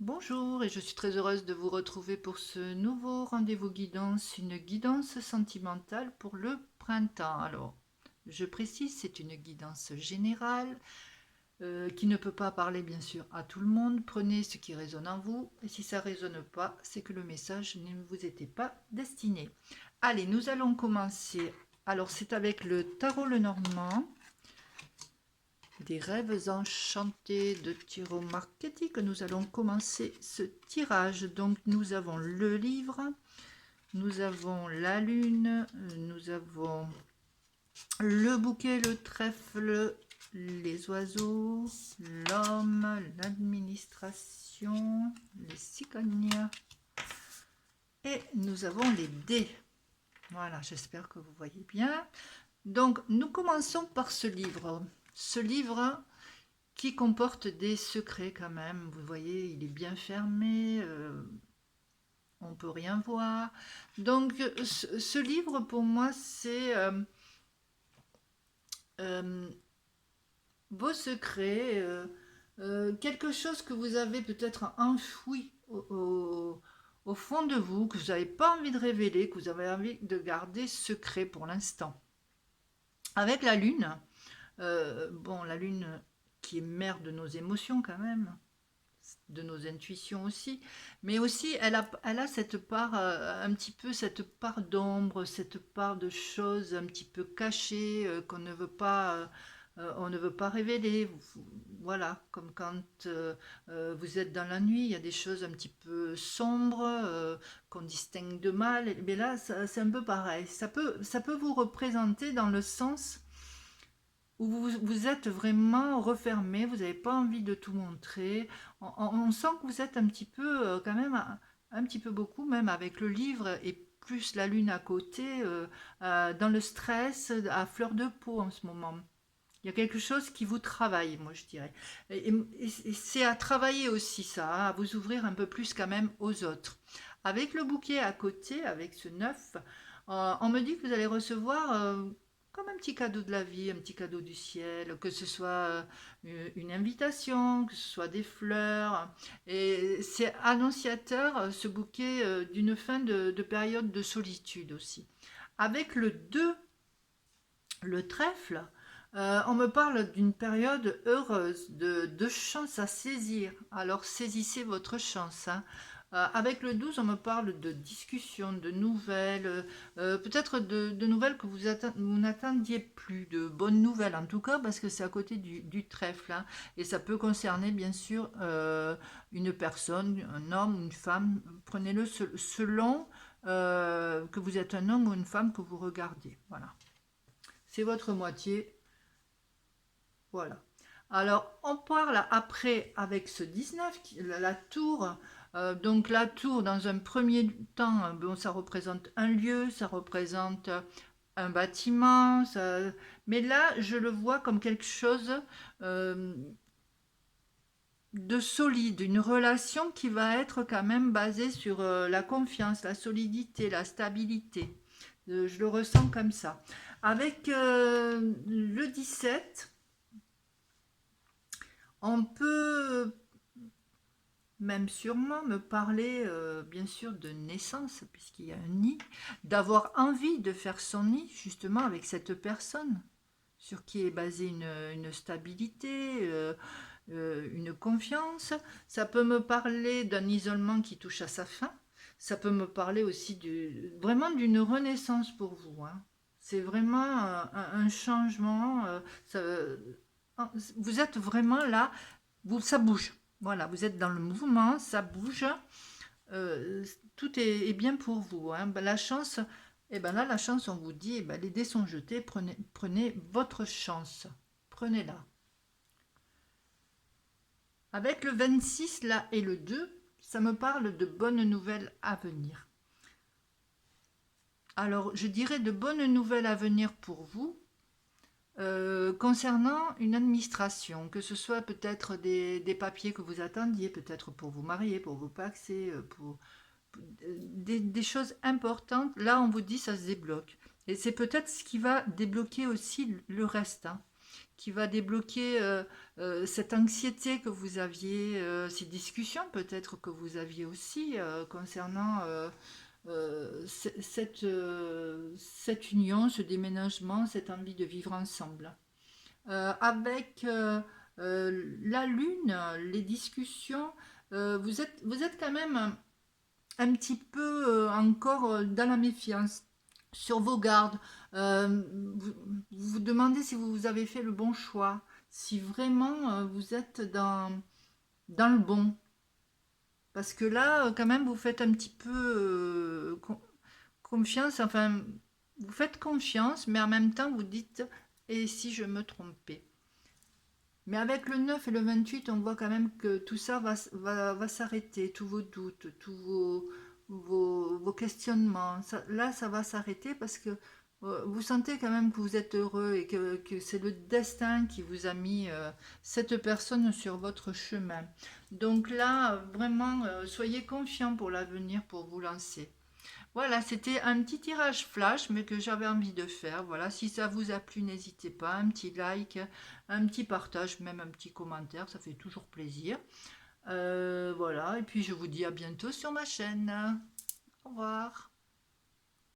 Bonjour et je suis très heureuse de vous retrouver pour ce nouveau rendez-vous guidance, une guidance sentimentale pour le printemps. Alors, je précise, c'est une guidance générale qui ne peut pas parler bien sûr à tout le monde. Prenez ce qui résonne en vous et si ça ne résonne pas, c'est que le message ne vous était pas destiné. Allez, nous allons commencer. Alors, c'est avec le tarot Lenormand. Des rêves enchantés de Tiro Marchetti que nous allons commencer ce tirage. Donc nous avons le livre, nous avons la lune, nous avons le bouquet, le trèfle, les oiseaux, l'homme, l'administration, les cigognes et nous avons les dés. Voilà, j'espère que vous voyez bien. Donc nous commençons par ce livre. Ce livre qui comporte des secrets quand même. Vous voyez, il est bien fermé, on ne peut rien voir. Donc, ce livre, pour moi, c'est vos secrets, quelque chose que vous avez peut-être enfoui au fond de vous, que vous n'avez pas envie de révéler, que vous avez envie de garder secret pour l'instant. Avec la lune, bon, la lune qui est mère de nos émotions quand même, de nos intuitions aussi, mais aussi elle a cette part, un petit peu cette part d'ombre, cette part de choses un petit peu cachées qu'on ne veut pas, on ne veut pas révéler. Voilà, comme quand vous êtes dans la nuit, il y a des choses un petit peu sombres qu'on distingue de mal. Mais là, c'est un peu pareil. Ça peut vous représenter dans le sens où vous êtes vraiment refermé, vous n'avez pas envie de tout montrer. On sent que vous êtes un petit peu, quand même, un petit peu beaucoup, même avec le livre et plus la lune à côté, dans le stress, à fleur de peau en ce moment. Il y a quelque chose qui vous travaille, moi je dirais. Et c'est à travailler aussi ça, hein, à vous ouvrir un peu plus quand même aux autres. Avec le bouquet à côté, avec ce neuf, on me dit que vous allez recevoir comme un petit cadeau de la vie, un petit cadeau du ciel, que ce soit une invitation, que ce soit des fleurs. Et c'est annonciateur, ce bouquet, d'une fin de période de solitude aussi. Avec le 2, le trèfle, on me parle d'une période heureuse, de chance à saisir. Alors saisissez votre chance, hein. Avec le 12, on me parle de discussions, de nouvelles, peut-être de nouvelles que vous n'attendiez plus, de bonnes nouvelles en tout cas, parce que c'est à côté du trèfle, hein. Et ça peut concerner bien sûr une personne, un homme ou une femme. Prenez-le selon que vous êtes un homme ou une femme que vous regardez. Voilà. C'est votre moitié. Voilà. Alors, on parle après avec ce 19, la tour. Donc, la tour, dans un premier temps, bon, ça représente un lieu, ça représente un bâtiment. Mais là, je le vois comme quelque chose euh, de solide, une relation qui va être quand même basée sur la confiance, la solidité, la stabilité. Je le ressens comme ça. Avec le 17, on peut même sûrement me parler, bien sûr, de naissance, puisqu'il y a un nid, d'avoir envie de faire son nid, justement, avec cette personne, sur qui est basée une stabilité, une confiance. Ça peut me parler d'un isolement qui touche à sa fin. Ça peut me parler aussi vraiment d'une renaissance pour vous, hein. C'est vraiment un changement. Vous êtes vraiment là, ça bouge. Voilà, vous êtes dans le mouvement, ça bouge. euh, Tout est bien pour vous, hein. Ben, la chance, et ben là, la chance, on vous dit, eh ben, les dés sont jetés, prenez votre chance. Prenez-la. Avec le 26 là et le 2, ça me parle de bonnes nouvelles à venir. Alors, je dirais de bonnes nouvelles à venir pour vous, concernant une administration, que ce soit peut-être des papiers que vous attendiez, peut-être pour vous marier, pour vous paxer, pour des choses importantes. Là, on vous dit ça se débloque. Et c'est peut-être ce qui va débloquer aussi le reste, hein. qui va débloquer cette anxiété que vous aviez, ces discussions peut-être que vous aviez aussi concernant cette union, ce déménagement, cette envie de vivre ensemble. Avec la lune, les discussions, vous êtes quand même un petit peu encore dans la méfiance, sur vos gardes. Vous vous demandez si vous avez fait le bon choix, si vraiment vous êtes dans le bon. Parce que là, quand même, vous faites un petit peu confiance, enfin, vous faites confiance, mais en même temps, vous dites, et si je me trompais? Mais avec le 9 et le 28, on voit quand même que tout ça va s'arrêter, tous vos doutes, tous vos questionnements. Là, ça va s'arrêter parce que vous sentez quand même que vous êtes heureux et que c'est le destin qui vous a mis cette personne sur votre chemin. Donc là, vraiment, soyez confiants pour l'avenir, pour vous lancer. Voilà, c'était un petit tirage flash, mais que j'avais envie de faire. Voilà, si ça vous a plu, n'hésitez pas, un petit like, un petit partage, même un petit commentaire, ça fait toujours plaisir. Voilà, et puis je vous dis à bientôt sur ma chaîne. Au revoir.